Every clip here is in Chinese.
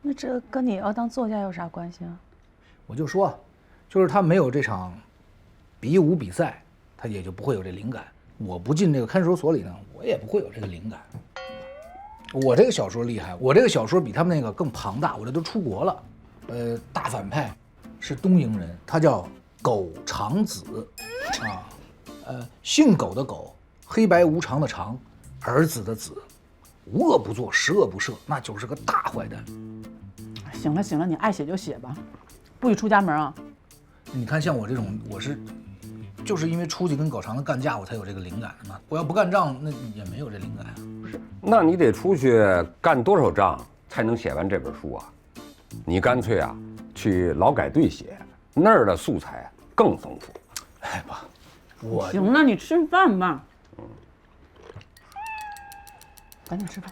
那这跟你要当作家有啥关系啊？我就说，就是他没有这场比武比赛，他也就不会有这灵感。我不进这个看守所里呢，我也不会有这个灵感。我这个小说厉害，我这个小说比他们那个更庞大，我这都出国了。大反派是东瀛人，他叫苟长子，姓苟的苟，黑白无常的常，儿子的子，无恶不作，十恶不赦，那就是个大坏蛋。行了行了，你爱写就写吧，不许出家门啊！你看，像我这种，就是因为出去跟苟长子干架，我才有这个灵感的嘛。我要不干仗，那也没有这灵感啊。不是，那你得出去干多少仗才能写完这本书啊？你干脆啊，去劳改队写，那儿的素材更丰富。哎爸，我行了，你吃饭吧。赶紧吃饭。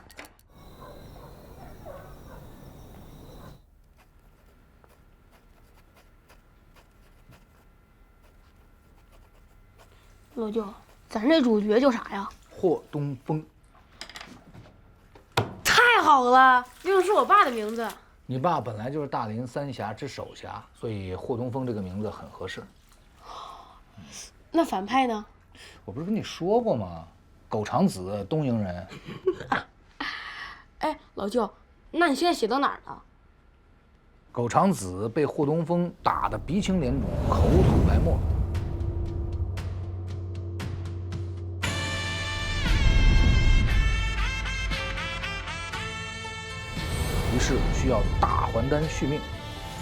老舅，咱这主角叫啥呀？霍东风。太好了，用的是我爸的名字。你爸本来就是大林三峡之首侠，所以霍东风这个名字很合适。那反派呢？我不是跟你说过吗？苟长子，东瀛人。哎，老舅，那你现在写到哪儿了？苟长子被霍东风打得鼻青脸肿，口吐白沫。于是需要大还丹续命，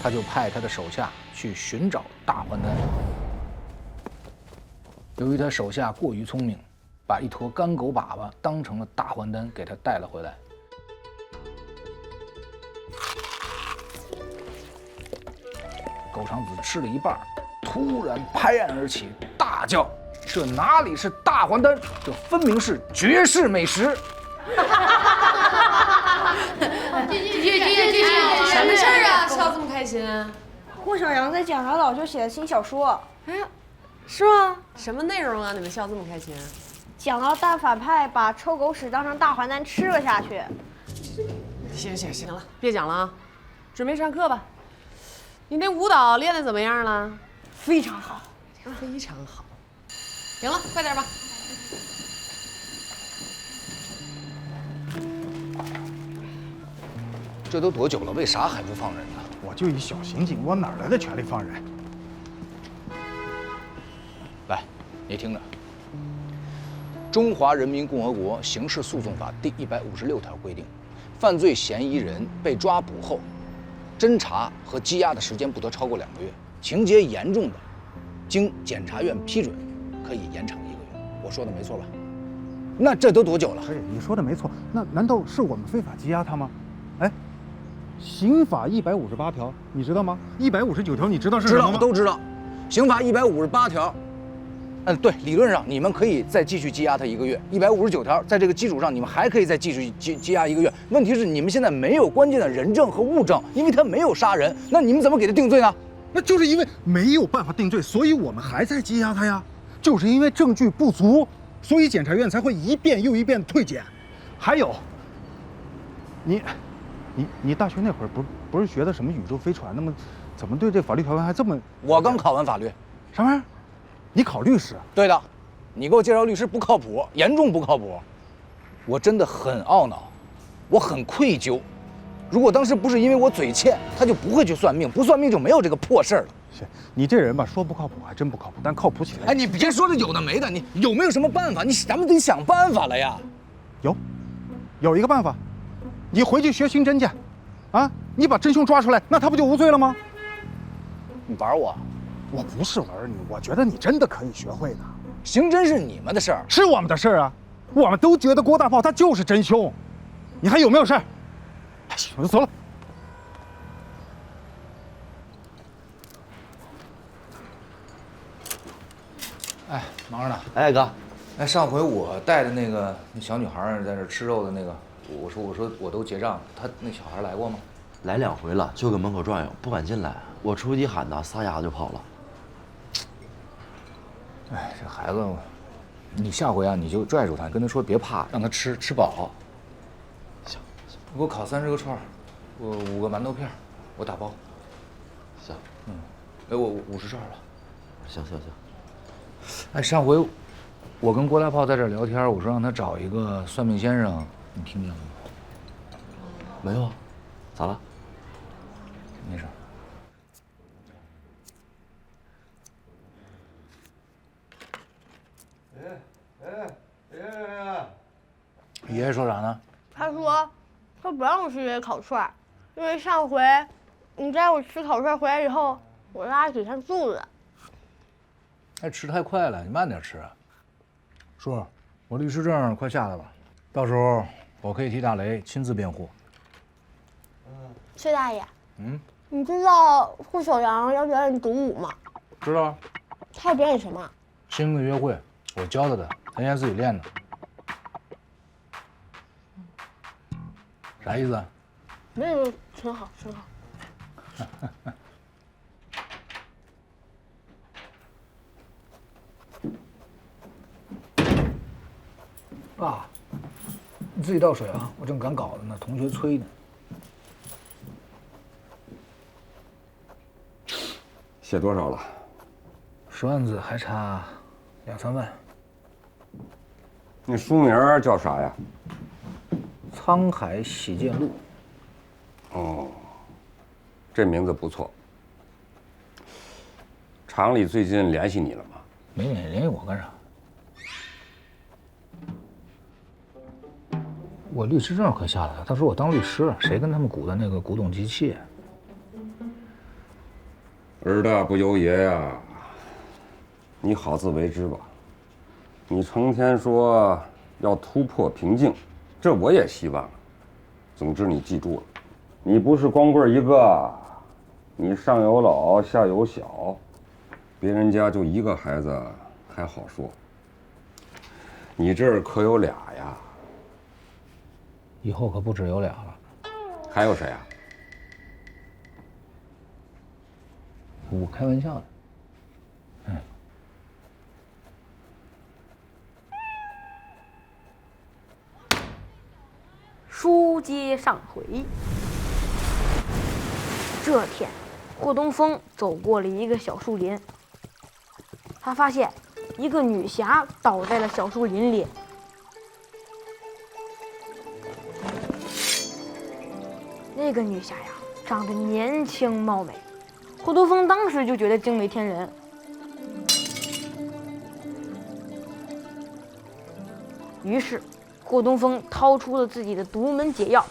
他就派他的手下去寻找大还丹。由于他手下过于聪明，把一坨干狗粑粑当成了大还丹，给他带了回来。苟长子吃了一半，突然拍案而起，大叫：“这哪里是大还丹，这分明是绝世美食！”什么事儿啊？笑这么开心？霍小阳在讲他老舅写的新小说。哎呀，是吗？什么内容啊？你们笑这么开心？讲到大反派把臭狗屎当成大还丹吃了下去。行了，别讲了啊，准备上课吧。你那舞蹈练得怎么样了？非常好，非常好。行了，快点吧。这都多久了，为啥还不放人呢？我就一小刑警，我哪来的权利放人？来，你听着，《中华人民共和国刑事诉讼法》第156条规定，犯罪嫌疑人被抓捕后，侦查和羁押的时间不得超过2个月，情节严重的，经检察院批准，可以延长1个月。我说的没错吧？那这都多久了？哎，你说的没错，那难道是我们非法羁押他吗？哎，刑法158条你知道吗？159条你知道是什么吗？知道，都知道。刑法158条，对，理论上你们可以再继续羁押他1个月。159条，在这个基础上，你们还可以再继续羁押1个月。问题是你们现在没有关键的人证和物证，因为他没有杀人，那你们怎么给他定罪呢？那就是因为没有办法定罪，所以我们还在羁押他呀。就是因为证据不足，所以检察院才会一遍又一遍退检。还有，你大学那会儿不是学的什么宇宙飞船的吗？怎么对这法律条文还这么……我刚考完法律。什么玩意儿？你考律师？对的，你给我介绍律师不靠谱，严重不靠谱。我真的很懊恼，我很愧疚。如果当时不是因为我嘴欠，他就不会去算命，不算命就没有这个破事儿了。是你这人吧，说不靠谱还真不靠谱，但靠谱起来……哎，你别说这有的没的，你有没有什么办法？咱们得想办法了呀。有一个办法，你回去学刑侦去，啊，你把真凶抓出来，那他不就无罪了吗？你玩我？我不是玩你，我觉得你真的可以学会的。刑侦是你们的事儿，是我们的事儿啊！我们都觉得郭大炮他就是真凶，你还有没有事儿？哎，我就走了。哎，忙着呢。哎，哥，哎，上回我带的那个小女孩在这吃肉的那个，我说我都结账，她那小孩来过吗？来2回了，就搁门口转悠，不敢进来。我出去喊他，撒丫子就跑了。哎，这孩子，你下回啊，你就拽住他，跟他说别怕，让他吃饱。行，你给我烤30个串儿。我5个馒头片，我打包。行，哎，我50串了。行。哎，上回我跟郭大炮在这儿聊天，我说让他找一个算命先生，你听见了吗？没有啊，咋了？没事。爷爷说啥呢？他说他不让我吃这些烤串，因为上回你带我吃烤串回来以后，我拉几天肚子。哎，吃太快了，你慢点吃啊。叔，我律师证快下来了，到时候我可以替大雷亲自辩护。薛大爷，你知道户小阳要表演独舞吗？知道啊，他要表演什么？新的约会，我教他的，他现在自己练呢。啥意思啊？没有，挺好。爸，你自己倒水啊，我正赶稿子呢，同学催呢。写多少了10万字，还差2、3万。你书名叫啥呀？《沧海喜见录》。哦，这名字不错。厂里最近联系你了吗？没联系我干啥？我律师证可下来了，他说我当律师，谁跟他们鼓的那个古董机器？儿大不由爷呀，你好自为之吧。你成天说要突破瓶颈，这我也希望。总之你记住了，你不是光棍一个，你上有老下有小，别人家就1个孩子还好说，你这儿可有俩呀。以后可不只有俩了。还有谁啊？我开玩笑的。书接上回，这天，霍东风走过了一个小树林，他发现一个女侠倒在了小树林里。那个女侠呀，长得年轻貌美，霍东风当时就觉得惊为天人。于是，霍东风掏出了自己的独门解药。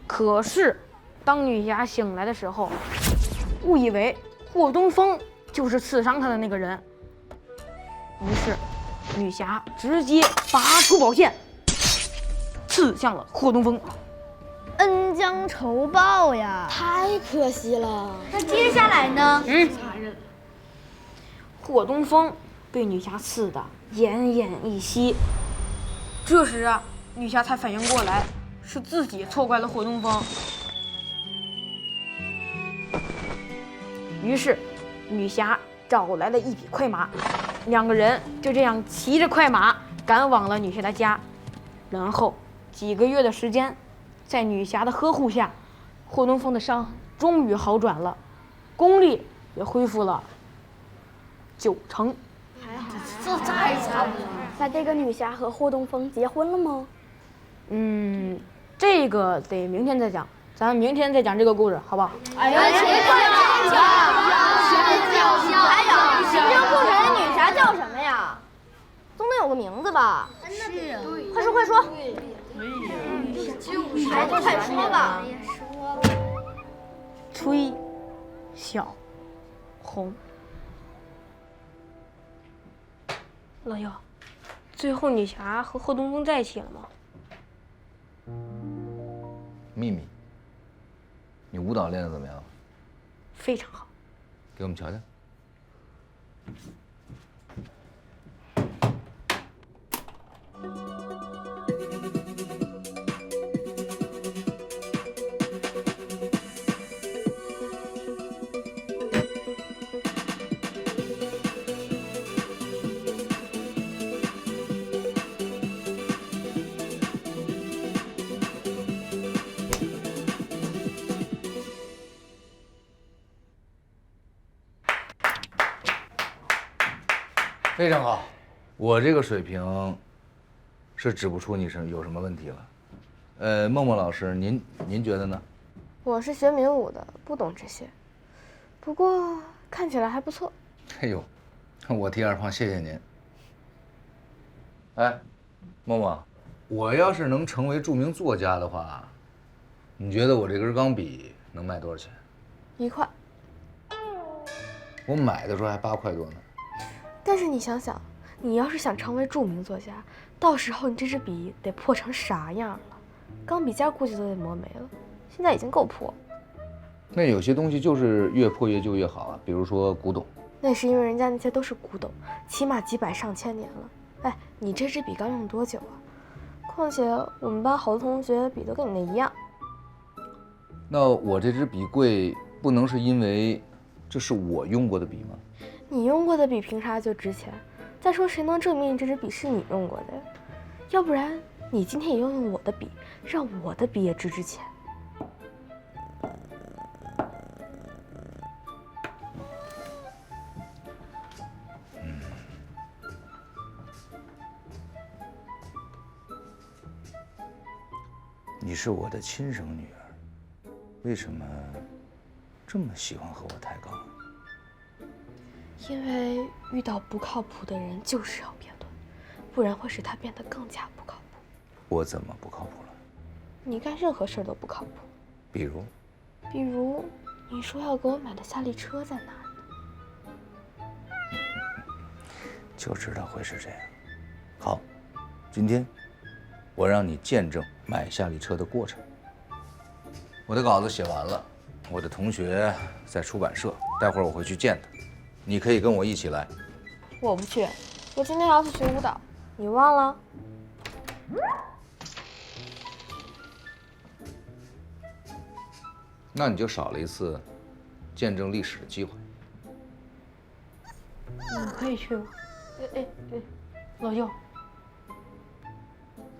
可是，当女侠醒来的时候，误以为霍东风就是刺伤她的那个人。于是，女侠直接拔出宝剑，刺向了霍东风。恩将仇报呀！太可惜了。那接下来呢？霍东风被女侠刺得奄奄一息。这时啊，女侠才反应过来，是自己错怪了霍东风。于是，女侠找来了一匹快马，两个人就这样骑着快马赶往了女侠的家。然后几个月的时间，在女侠的呵护下，霍东风的伤终于好转了，功力也恢复了9成。这太惨了。那这个女侠和霍东风结婚了吗？这个得明天再讲，咱明天再讲这个故事，好不好？哎呀，别讲还有，这个故事的女侠叫什么呀？总得有个名字吧？是啊，快说。快说吧。崔小红。老幺，最后女侠和霍东风在一起了吗？秘密，你舞蹈练得怎么样？非常好。给我们瞧瞧。非常好，我这个水平是指不出你有什么问题了。默默老师，您觉得呢？我是学民武的，不懂这些，不过看起来还不错。哎呦，我替二胖谢谢您。哎，默默，我要是能成为著名作家的话，你觉得我这根钢笔能卖多少钱？1块。我买的时候还8块多呢。但是你想想，你要是想成为著名作家，到时候你这支笔得破成啥样了？钢笔尖估计都得磨没了，现在已经够破。那有些东西就是越破越旧越好啊，比如说古董。那是因为人家那些都是古董，起码几百上千年了。哎，你这支笔刚用多久啊？况且我们班好多同学笔都跟你那一样。那我这支笔贵，不能是因为这是我用过的笔吗？你用过的笔凭啥就值钱？再说谁能证明你这支笔是你用过的呀？要不然你今天也用我的笔，让我的笔也值钱。你是我的亲生女儿，为什么这么喜欢和我抬杠？因为遇到不靠谱的人就是要辩论，不然会使他变得更加不靠谱。我怎么不靠谱了？你干任何事都不靠谱。比如你说要给我买的夏利车在哪儿呢？就知道会是这样。好，今天我让你见证买夏利车的过程。我的稿子写完了，我的同学在出版社，待会儿我会去见他，你可以跟我一起来。我不去，我今天要去学舞蹈，你忘了？那你就少了一次见证历史的机会。你可以去吗？哎，老舅，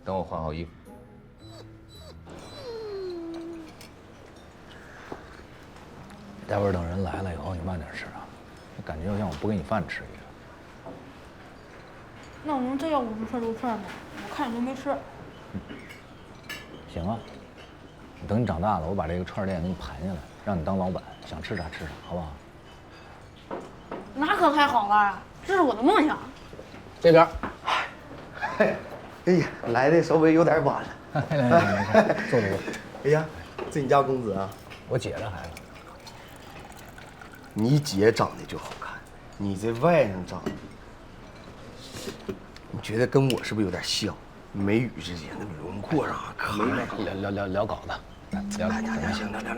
等我换好衣服。待会儿等人来了以后，你慢点吃啊，感觉好像我不给你饭吃一样。那我能再要5串肉串吗？我看你都没吃。行啊，等你长大了，我把这个串店给你盘下来，让你当老板，想吃啥吃啥，好不好？那可太好了，这是我的梦想。这边。哎呀，来的稍微有点晚了。来，坐。哎呀，这你家公子啊？我姐这孩子。你姐长得就好看，你这外甥长得，你觉得跟我是不是有点像？眉宇之间那轮廓上看聊稿子，行，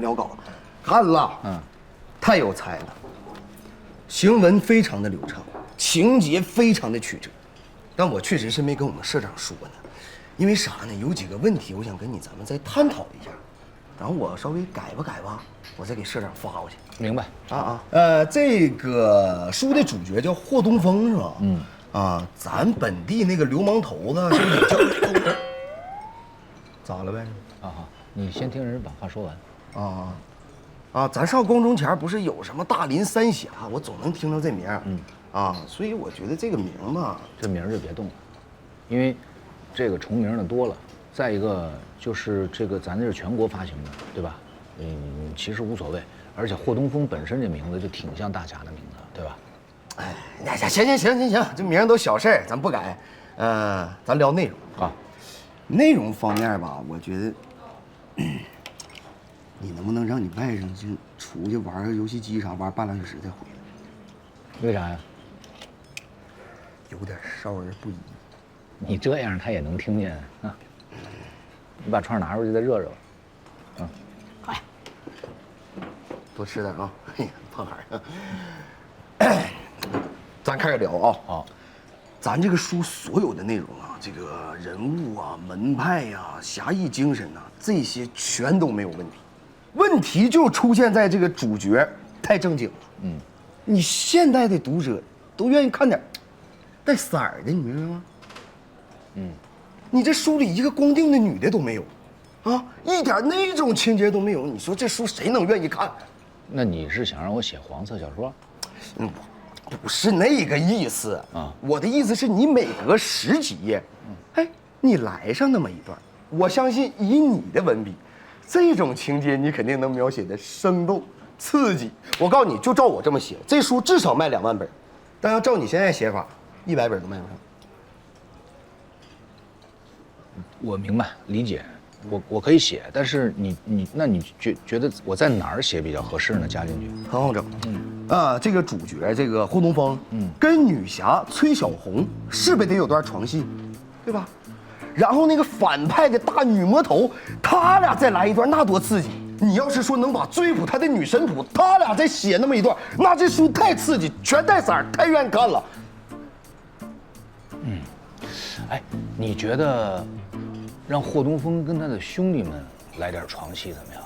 聊稿子。看了，太有才了，行文非常的流畅，情节非常的曲折。但我确实是没跟我们社长说呢，因为啥呢？有几个问题我想跟咱们再探讨一下，然后我稍微改吧，我再给社长发过去。明白这个书的主角叫霍东风是吧？咱本地那个流氓头子是不是也叫？咋了呗？好，你先听人把话说完。咱上高中前不是有什么大林三峡，我总能听到这名。所以我觉得这个名吧，这名就别动了，因为这个重名的多了。再一个就是这个咱这是全国发行的，对吧？其实无所谓。而且霍东风本身这名字就挺像大侠的名字，对吧？哎，行，这名都小事儿，咱不改。咱聊内容啊。内容方面吧，我觉得，你能不能让你外甥就出去玩个游戏机啥，玩半个小时再回来？为啥呀？有点少儿不宜。你这样他也能听见啊。你把串拿出去再热热。快。多吃点啊！哎呀，胖孩儿。咱开始聊啊。好，咱这个书所有的内容啊，这个人物啊、门派呀、侠义精神呐，这些全都没有问题。问题就出现在这个主角太正经了。你现代的读者都愿意看点带色儿的，你明白吗？你这书里一个光腚的女的都没有，一点那种情节都没有。你说这书谁能愿意看？那你是想让我写黄色小说？不是那个意思啊，我的意思是你每隔10几页，哎，你来上那么一段，我相信以你的文笔，这种情节你肯定能描写的生动刺激。我告诉你，就照我这么写，这书至少卖2万本，但要照你现在写法，100本都卖不上。我明白理解，我可以写，但是你觉得我在哪儿写比较合适呢？加进去很好整。这个主角这个霍东风，跟女侠崔小红是不是得有段床戏，对吧？然后那个反派的大女魔头，他俩再来一段，那多刺激！你要是说能把追捕他的女神谱，他俩再写那么一段，那这书太刺激，全带色儿，太愿意看了。哎，你觉得让霍东风跟他的兄弟们来点床戏怎么样？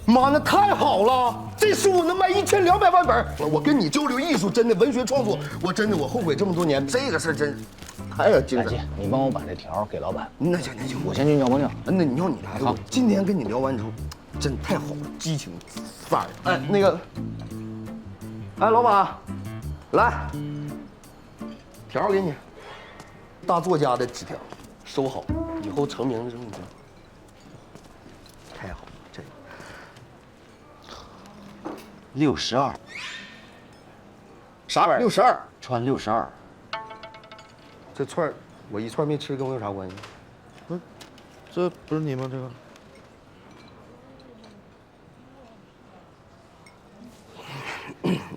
妈，那太好了！这书能卖1200万本。我跟你交流艺术，真的文学创作，我后悔这么多年。这个事真太有精神。你帮我把这条给老板。那行，我先去尿泡尿。那你要你来了，今天跟你聊完之后，真太好了，激情范儿。哎，那个，哎，老板，来，条给你，大作家的纸条，收好，以后成名的时候你就。太好了，这62，啥玩意儿？62，穿62。这串儿我一串没吃，跟我有啥关系？不是，这不是你吗？这个。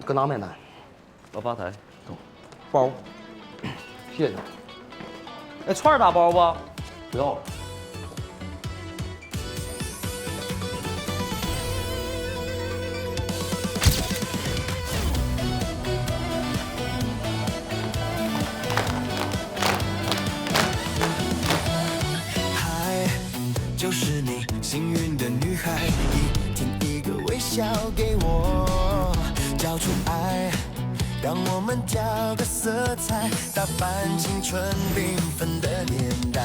搁哪买单？到吧台。包。谢谢。哎，串儿打包不？不要了。就是你，幸运的女孩，一天一个微笑给我，交出爱，让我们调个色彩，打扮青春缤纷的年代。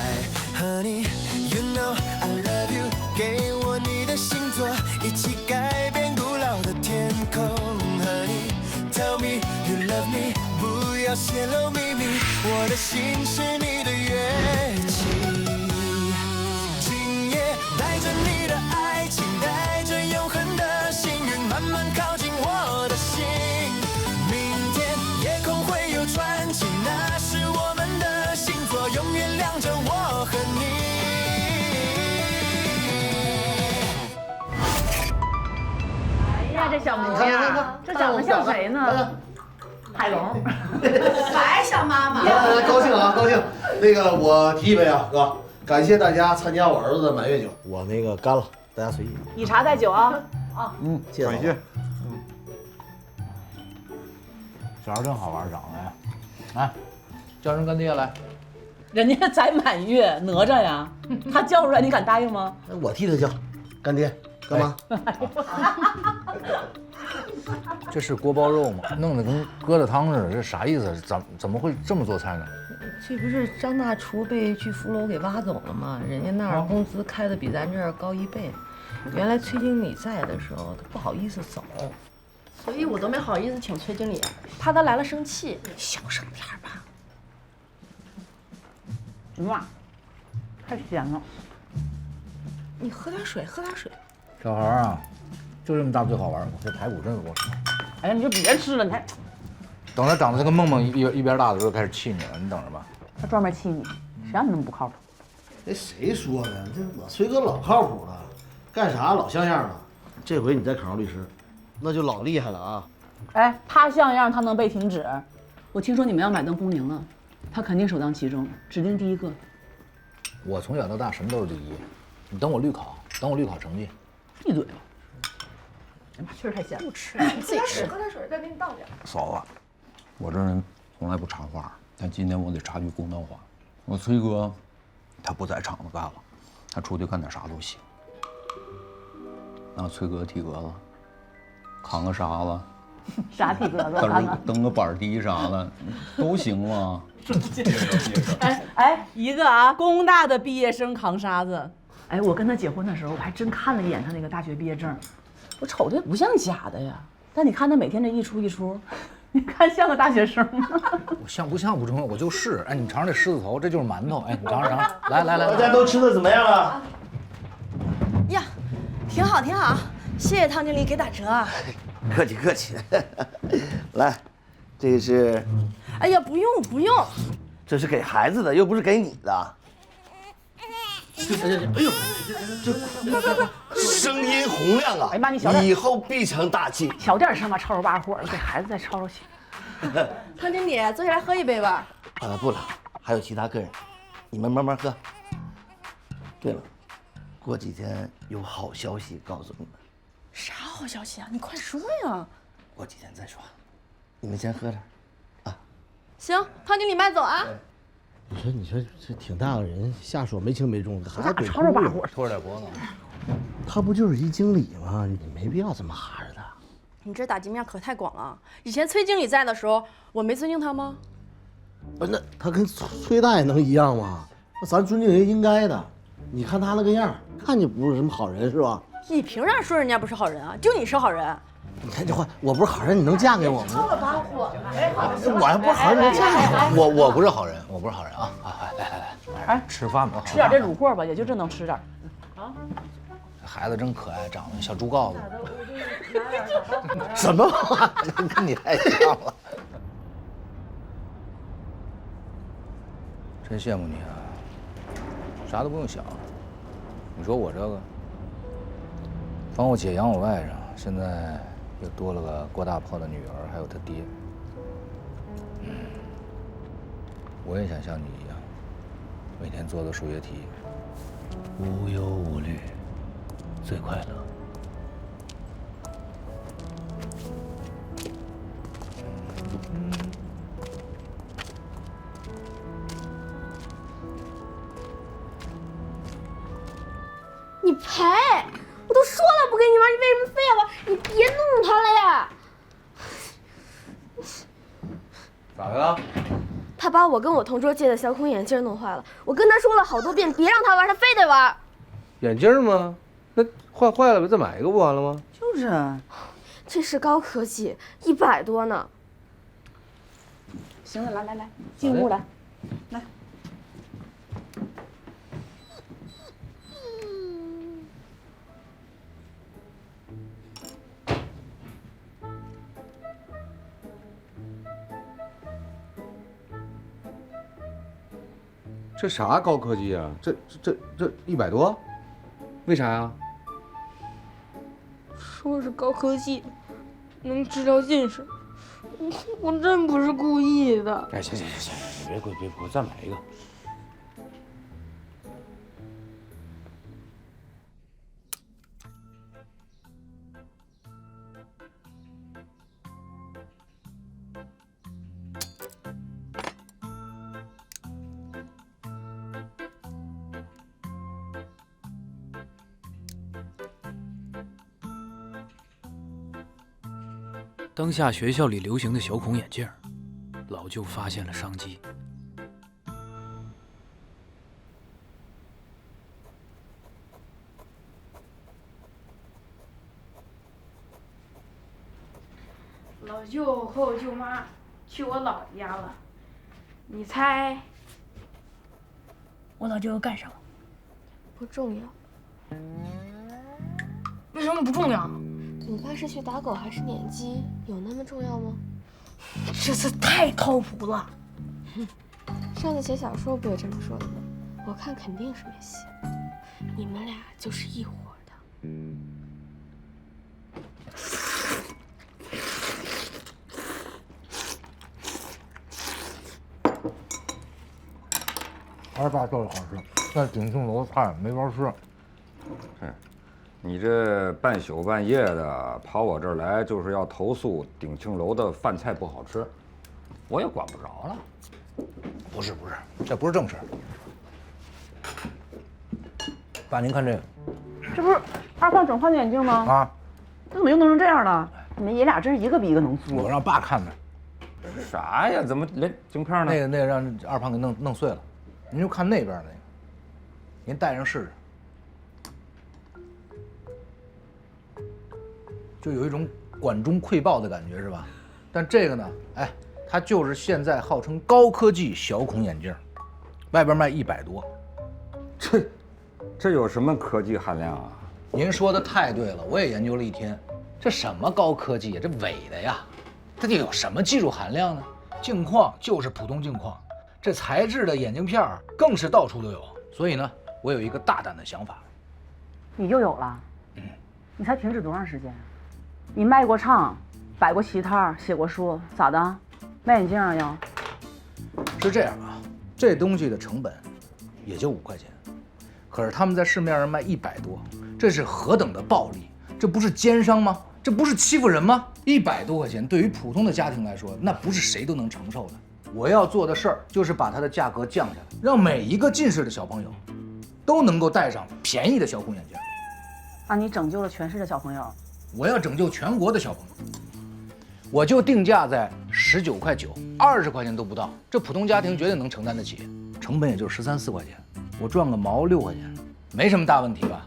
Honey, you know I love you， 给我你的星座，一起改变古老的天空。Honey, tell me you love me， 不要泄露秘密，我的心是你的乐器。带着你的爱情，带着永恒的幸运，慢慢靠近我的心。明天夜空会有传奇，那是我们的星座，永远亮着我和你。哎呀，这小模样，这长得像谁呢？海龙。来，小妈妈。来，高兴啊，高兴。那个，我提一杯啊，哥。感谢大家参加我儿子的满月酒，我那个干了，大家随意。以茶代酒啊！啊，谢谢。回去。小孩真好玩，长得来，叫人干爹来。人家才满月，哪吒呀，他叫出来，你敢答应吗？我替他叫，干爹，干妈。这是锅包肉吗？弄得跟疙瘩汤似的，这啥意思？怎么会这么做菜呢？这不是张大厨被巨福楼给挖走了吗？人家那儿工资开的比咱这儿高1倍。原来崔经理在的时候，他不好意思走，所以我都没好意思请崔经理，怕他来了生气。小声点吧。哇，太咸了。你喝点水，喝点水。小孩啊，就这么大最好玩。这排骨真是我吃。哎呀，你就别吃了，你还。等他长得跟梦梦一边大的时候，开始气你了，你等着吧。他专门气你，谁让你那么不靠谱？这谁说的？这我崔哥老靠谱了，干啥老像样的。这回你再考上律师，那就老厉害了啊！哎，他像样，他能被停止？我听说你们要买登丰宁了，他肯定首当其冲，指定第一个。我从小到大什么都是第一，你等我律考，等我律考成绩。闭嘴吧！哎妈，确实太咸了，不吃，自己吃。喝点水，再给你倒点。嫂子，我这人从来不插话，但今天我得插句公道话。我崔哥，他不在厂子干了，他出去干点啥都行。那崔哥体格子，扛个沙子，啥体格子？蹬个板梯啥的，都行吗？哎，一个啊，工大的毕业生扛沙子。哎，我跟他结婚的时候，我还真看了一眼他那个大学毕业证，我瞅着不像假的呀。但你看他每天这一出一出，你看像个大学生吗？我像不像不重要，我就是。哎，你尝尝这狮子头，这就是馒头。哎，你尝尝，来。大家都吃的怎么样了？呀，挺好挺好，谢谢汤经理给打折啊。客气客气。来，这是。哎呀，不用不用，这是给孩子的，又不是给你的。哎呦，这声音洪亮啊！哎妈，你小点，以后必成大器。小点声吧，吵吵把火的，给孩子再吵吵气。汤经理，坐下来喝一杯吧。不了，还有其他客人，你们慢慢喝。对了，过几天有好消息告诉你们。啥好消息啊？你快说呀！过几天再说，你们先喝着。行，汤经理慢走啊。你说这挺大个人，下手没轻没重的，还得吵吵把火，拖着点脖子。他不就是一经理吗？你没必要这么哈着他。你这打击面可太广了。以前崔经理在的时候，我没尊敬他吗？不是，那他跟崔大爷能一样吗？那咱尊敬人应该的。你看他那个样，看就不是什么好人，是吧？你凭啥说人家不是好人啊？就你是好人。你看这话，我不是好人，你能嫁给我吗？吵了把火呢。我还不是好人，你能嫁给我？我不是好人，我不是好人啊！来，哎，吃饭吧，吃点这卤货吧，也就这能吃点。啊，这孩子真可爱，长得小猪羔子。什么话？跟你太像了。真羡慕你啊，啥都不用想。你说我这个，帮我姐养我外甥。现在又多了个郭大炮的女儿，还有他爹。我也想像你一样，每天做做数学题，无忧无虑，最快乐。你赔！我都说了不给你玩，你为什么非要玩？你别弄他了呀！咋的了？他把我跟我同桌借的小孔眼镜弄坏了，我跟他说了好多遍，别让他玩，他非得玩。眼镜吗？那坏了不再买一个不完了吗？就是啊，这是高科技，100多呢。行了，来，进屋来，来。这啥高科技啊？这100多，为啥呀？说是高科技，能治疗近视。我真不是故意的。哎，行，别哭，再买一个。当下学校里流行的小孔眼镜，老舅发现了商机。老舅和我舅妈去我姥爷家了，你猜我老舅干什么？不重要。为什么不重要？你爸是去打狗还是撵鸡？有那么重要吗？这次太靠谱了。上次写小说不也这么说的吗？我看肯定是没戏。你们俩就是一伙的。还是爸做的好吃，那鼎庆楼的菜没法吃。是，你这半宿半夜的跑我这儿来，就是要投诉鼎庆楼的饭菜不好吃，我也管不着了。不是，这不是正事。爸，您看这个，这不是二胖整换的眼镜吗？啊，这怎么又弄成这样了？你们爷俩真是一个比一个能作。我让爸看的。啥呀？怎么连镜片呢？那个让二胖给弄碎了。您就看那边那个，您戴上试试，就有一种管中窥豹的感觉是吧？但这个呢，哎，它就是现在号称高科技小孔眼镜，外边卖100多。这有什么科技含量啊？您说的太对了，我也研究了一天，这什么高科技呀？这伪的呀！它得有什么技术含量呢？镜框就是普通镜框，这材质的眼镜片更是到处都有。所以呢，我有一个大胆的想法。你又有了？你才停止多长时间？你卖过唱，摆过席摊，写过书，咋的？卖眼镜啊要？是这样啊，这东西的成本也就5块钱，可是他们在市面上卖100多，这是何等的暴利！这不是奸商吗？这不是欺负人吗？100多块钱对于普通的家庭来说，那不是谁都能承受的。我要做的事儿就是把它的价格降下来，让每一个近视的小朋友都能够戴上便宜的小孔眼镜。啊，你拯救了全市的小朋友。我要拯救全国的小朋友，我就定价在19.9块，20块钱都不到，这普通家庭绝对能承担得起，成本也就13、14块钱，我赚个毛6块钱，没什么大问题吧？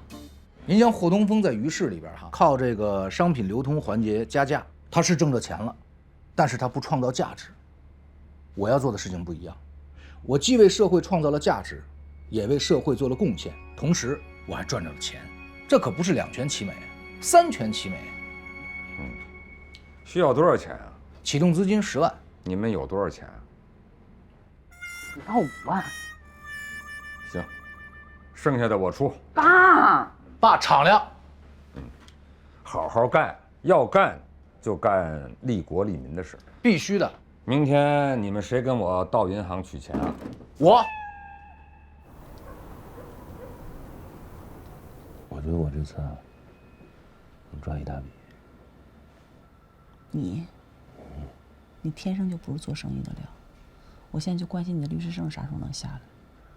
您像霍东风在于市里边靠这个商品流通环节加价，他是挣着钱了，但是他不创造价值。我要做的事情不一样，我既为社会创造了价值，也为社会做了贡献，同时我还赚着了钱，这可不是2全其美，3全其美。需要多少钱啊？启动资金10万。你们有多少钱啊？不到5万。行，剩下的我出。爸敞亮。好好干，要干就干利国利民的事。必须的。明天你们谁跟我到银行取钱啊？我觉得我这次能赚一大笔。你天生就不是做生意的料。我现在就关心你的律师证啥时候能下来。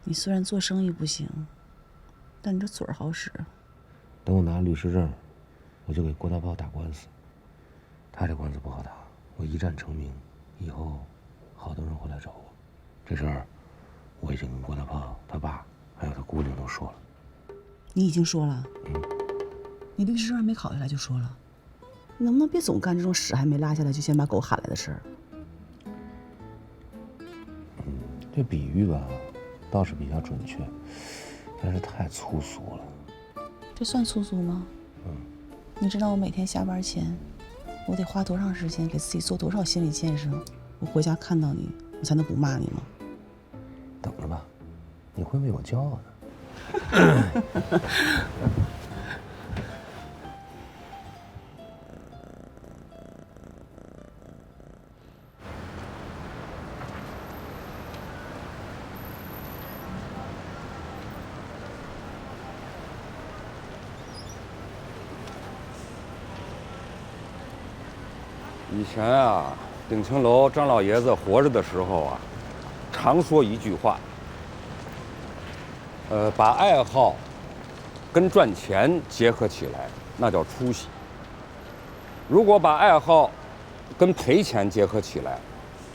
你虽然做生意不行，但你这嘴儿好使。等我拿律师证，我就给郭大炮打官司。他这官司不好打，我一战成名，以后好多人会来找我。这事儿我已经跟郭大炮他爸还有他姑娘都说了。你已经说了？你律师证还没考下来就说了？你能不能别总干这种屎还没拉下来就先把狗喊来的事儿？这比喻吧，倒是比较准确，但是太粗俗了。这算粗俗吗？你知道我每天下班前，我得花多长时间给自己做多少心理建设，我回家看到你，我才能不骂你吗？等着吧，你会为我骄傲的。以前啊，鼎清楼张老爷子活着的时候啊，常说一句话，把爱好跟赚钱结合起来，那叫出息；如果把爱好跟赔钱结合起来，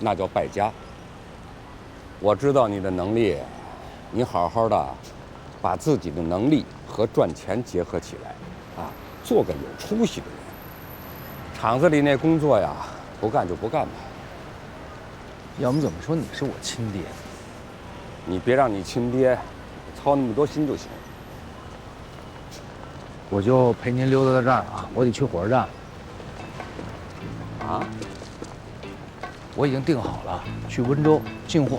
那叫败家。我知道你的能力，你好好的把自己的能力和赚钱结合起来，啊，做个有出息的人。厂子里那工作呀，不干就不干吧。要不怎么说你是我亲爹？你别让你亲爹操那么多心就行。我就陪您溜达到这儿啊，我得去火车站。啊？我已经订好了，去温州进货。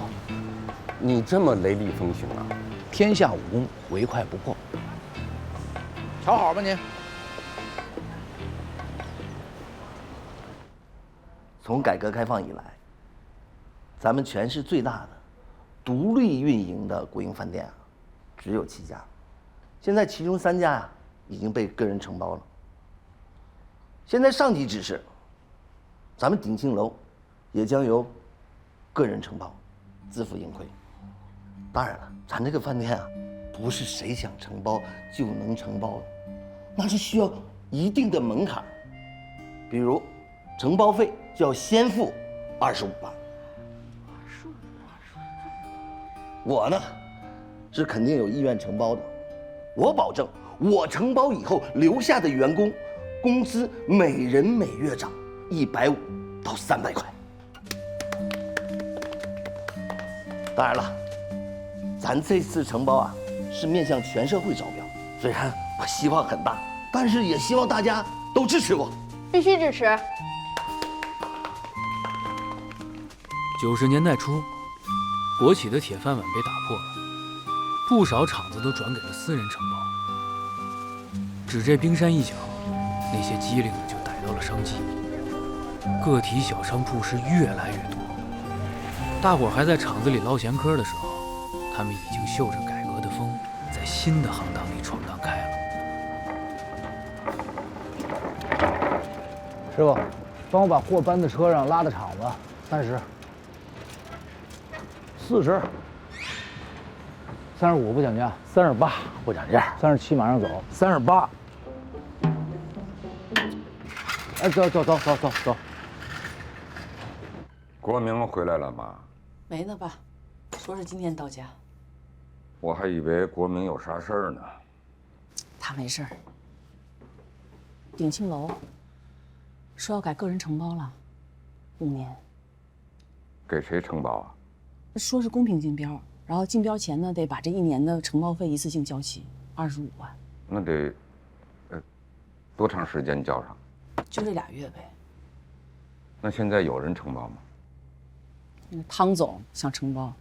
你这么雷厉风行啊？天下武功，唯快不破。瞧好吧您。从改革开放以来，咱们全市最大的独立运营的国营饭店只有7家，现在其中3家已经被个人承包了。现在上级指示，咱们鼎清楼也将由个人承包，自负盈亏。当然了，咱这个饭店不是谁想承包就能承包的，那是需要一定的门槛，比如承包费就要先付25万。我呢，是肯定有意愿承包的。我保证，我承包以后留下的员工工资每人每月涨150到300块。当然了，咱这次承包啊是面向全社会招标，虽然我希望很大，但是也希望大家都支持我。必须支持。 90年代初，国企的铁饭碗被打破了，不少厂子都转给了私人承包。只这冰山一角，那些机灵的就逮到了商机。个体小商铺是越来越多，大伙儿还在厂子里唠闲嗑的时候，他们已经嗅着改革的风，在新的行当里闯荡开了。师傅，帮我把货搬到车上，拉到厂子，30。 40， 35不讲价，38不讲价，37马上走，38。哎，走。国明回来了吗？没呢，爸，说是今天到家。我还以为国明有啥事儿呢。他没事儿。鼎庆楼说要改个人承包了，5年。给谁承包啊？ 说是公平竞标，然后竞标前呢，得把这1年的承包费一次性交齐，25万。那得，多长时间交上？就这2月呗。那现在有人承包吗？汤总想承包，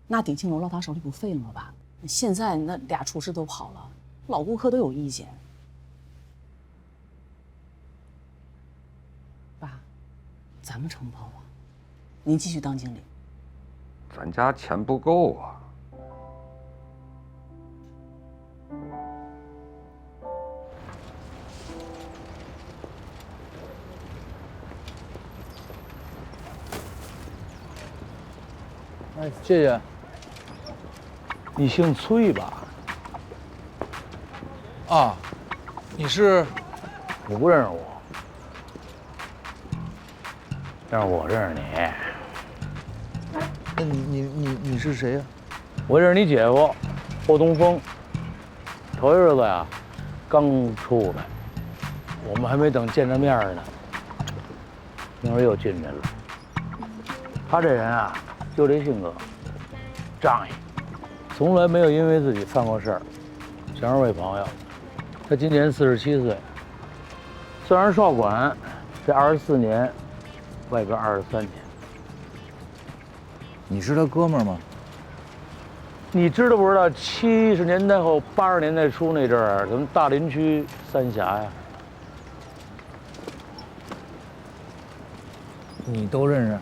那鼎庆楼落他手里不废了吗？爸，现在那俩厨师都跑了，老顾客都有意见。爸，咱们承包啊，您继续当经理。 咱家钱不够啊。哎，谢谢。你姓崔吧？啊，你是？我不认识我，但是我认识你。 那你是谁呀？我认识你姐夫，霍东风。头些日子呀，刚出来，我们还没等见着面呢，明儿又进去了。他这人啊，就这性格，仗义，从来没有因为自己犯过事儿，全是为朋友。他今年47岁，虽然少管，这24年，外边23年。 你是他哥们儿吗？你知道不知道70年代后80年代初那阵儿，咱们大林区三峡呀，你都认识？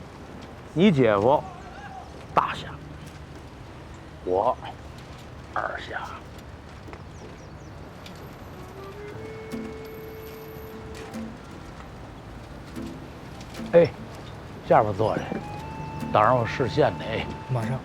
你姐夫大侠，我2峡。哎，下边坐着。 挡上我视线的，哎，马上。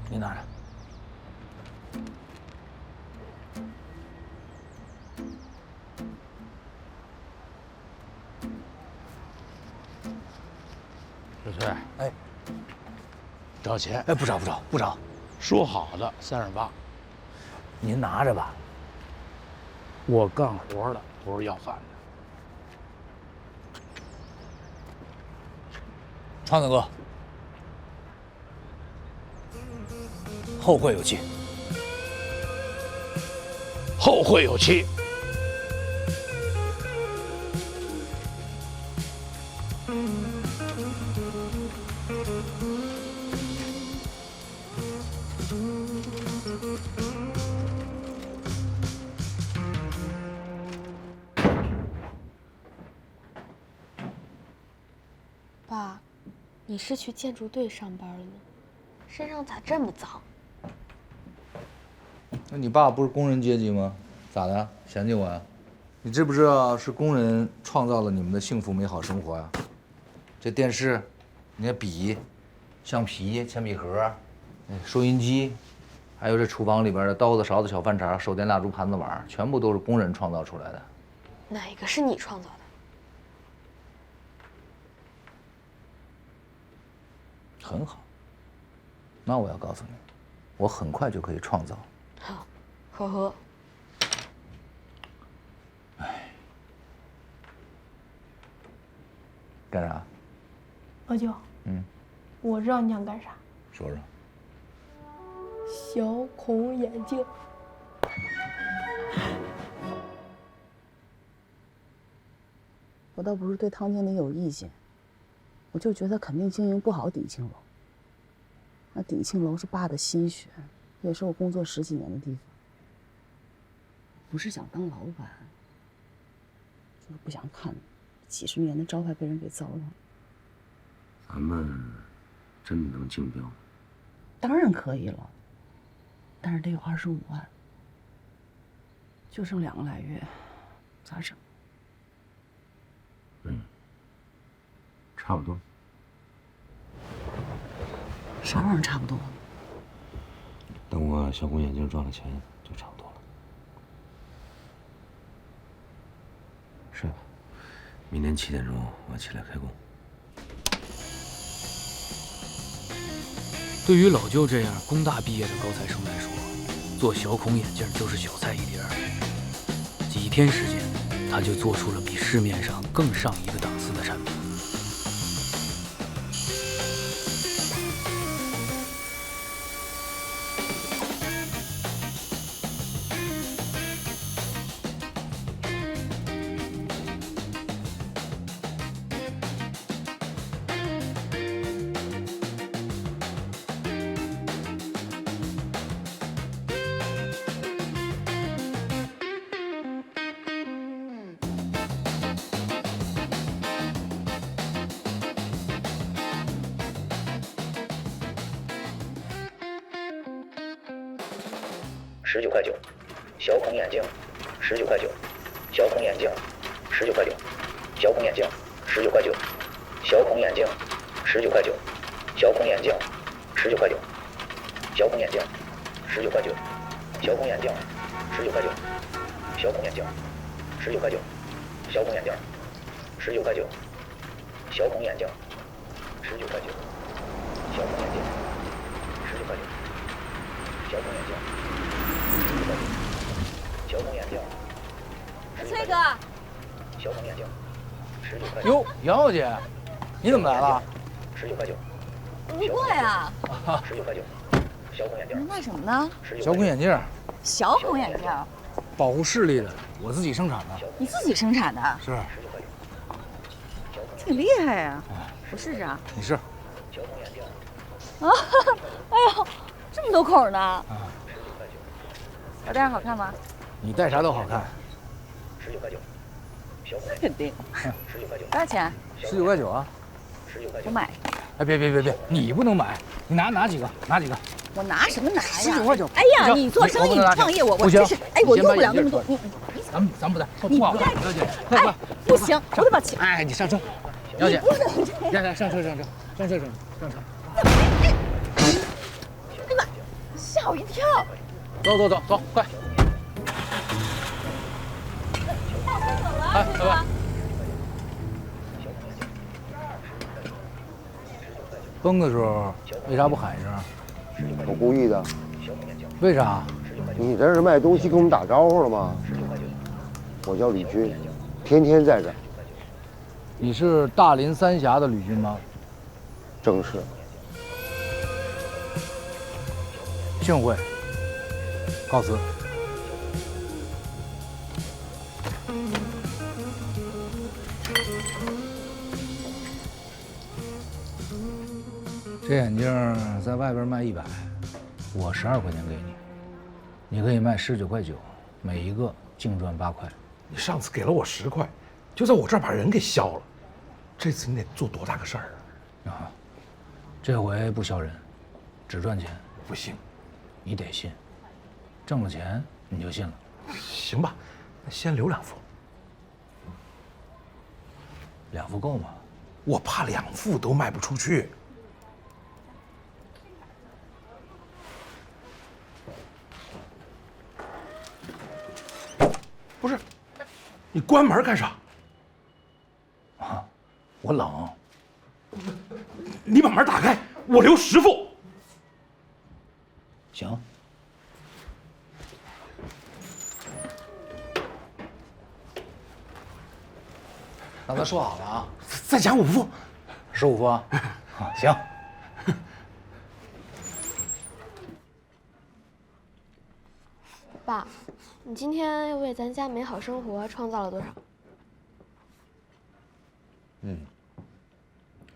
你拿着。小崔，哎。 找钱？哎，不找，说好的38，您拿着吧。我干活的，不是要饭的。川子哥，后会有期，后会有期。爸，你是去建筑队上班了呢？身上咋这么脏？那你爸不是工人阶级吗？咋的？嫌弃我呀？你知不知道是工人创造了你们的幸福美好生活呀？这电视，你看笔、橡皮、铅笔盒、收音机，还有这厨房里边的刀子、勺子、小饭茶、手电、蜡烛、盘子、碗，全部都是工人创造出来的。哪个是你创造的？很好。那我要告诉你，我很快就可以创造。好，呵呵。干啥？老舅，我知道你想干啥。说说。小孔眼镜。我倒不是对汤经理有意见，我就觉得肯定经营不好鼎庆楼。那鼎庆楼是爸的心血，也是我工作10几年的地方。不是想当老板，就是不想看几10年的招牌被人给糟蹋。咱们真的能竞标吗？当然可以了，但是得有25万，就剩2个来月，咋整？差不多。啥玩意儿差不多？等我小孔眼镜赚了钱，就差不多了。睡吧，明天7点钟我起来开工。对于老舅这样工大毕业的高材生来说，做小孔眼镜就是小菜一碟儿。几天时间，他就做出了比市面上更上一个档次的产品。19块9，小孔眼镜，19块9，小孔眼镜，19块9，小孔眼镜，19块9，小孔眼镜，19块9，小孔眼镜，19块9，小孔眼镜，19块9，小孔眼镜，19块9，小孔眼镜，19块9，小孔眼镜，19块9，小孔眼镜，19块9，小孔眼镜，19块9，小孔眼镜。小孔眼镜，崔哥，小孔眼镜，19块9。哟，杨小姐，你怎么来了？19块9。不过呀。19块9，小孔眼镜。卖什么呢？小孔眼镜。小孔眼镜。保护视力的，我自己生产的。你自己生产的？是。挺厉害呀，我试试啊。你试。小孔眼镜。啊，哎呦，这么多口呢。我戴上好看吗？你戴啥都好看。19块9，小孔眼肯定。19块9。多少钱？19块9啊。19块9。我买。哎，别，你不能买，你拿几个？我拿什么拿呀？19块9。哎呀，你做生意，你创业，我真是，哎，我用不了那么多。咱不戴，你不戴，小姐，哎，不行，我得把钱。哎，你上车，小姐，来，上车。哎妈，吓我一跳！走，快！哎，拜拜。崩的时候为啥不喊一声？我故意的。为啥？你这是卖东西跟我们打招呼了吗？我叫吕军，天天在这儿。你是大林三峡的吕军吗？正是。幸会。告辞。这眼镜在外边卖100，我12块钱给你，你可以卖19块9，每一个净赚8块。你上次给了我10块，就在我这儿把人给削了，这次你得做多大个事儿啊？这回不削人，只赚钱。不行，你得信，挣了钱你就信了。行吧，那先留2副。 2副够吗？我怕2副都卖不出去。不是，你关门干啥？啊，我冷。你把门打开，我留师傅。行。刚才说好了啊，再加5副，15副啊。行。爸，你今天又为咱家美好生活创造了多少？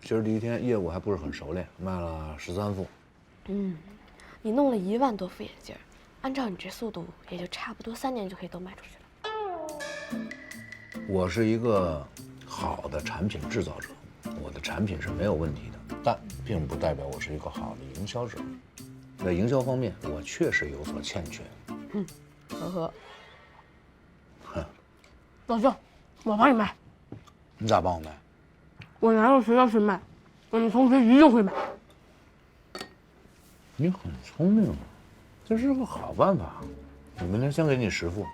今儿第一天业务还不是很熟练，卖了13副。你弄了1万多副眼镜，按照你这速度，也就差不多3年就可以都卖出去了。我是一个好的产品制造者，我的产品是没有问题的，但并不代表我是一个好的营销者。在营销方面，我确实有所欠缺。呵呵。老舅，我帮你卖。你咋帮我卖？我拿到学校去卖，我们同学一定会买。你很聪明，这是个好办法。我明天先给你10副。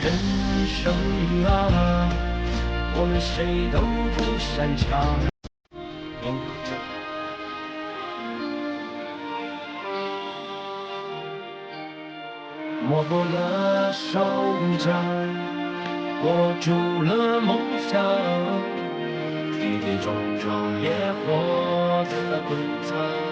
人生啊，我们谁都不擅长。摸破了手掌，握住了梦想，跌跌撞撞也活得滚烫。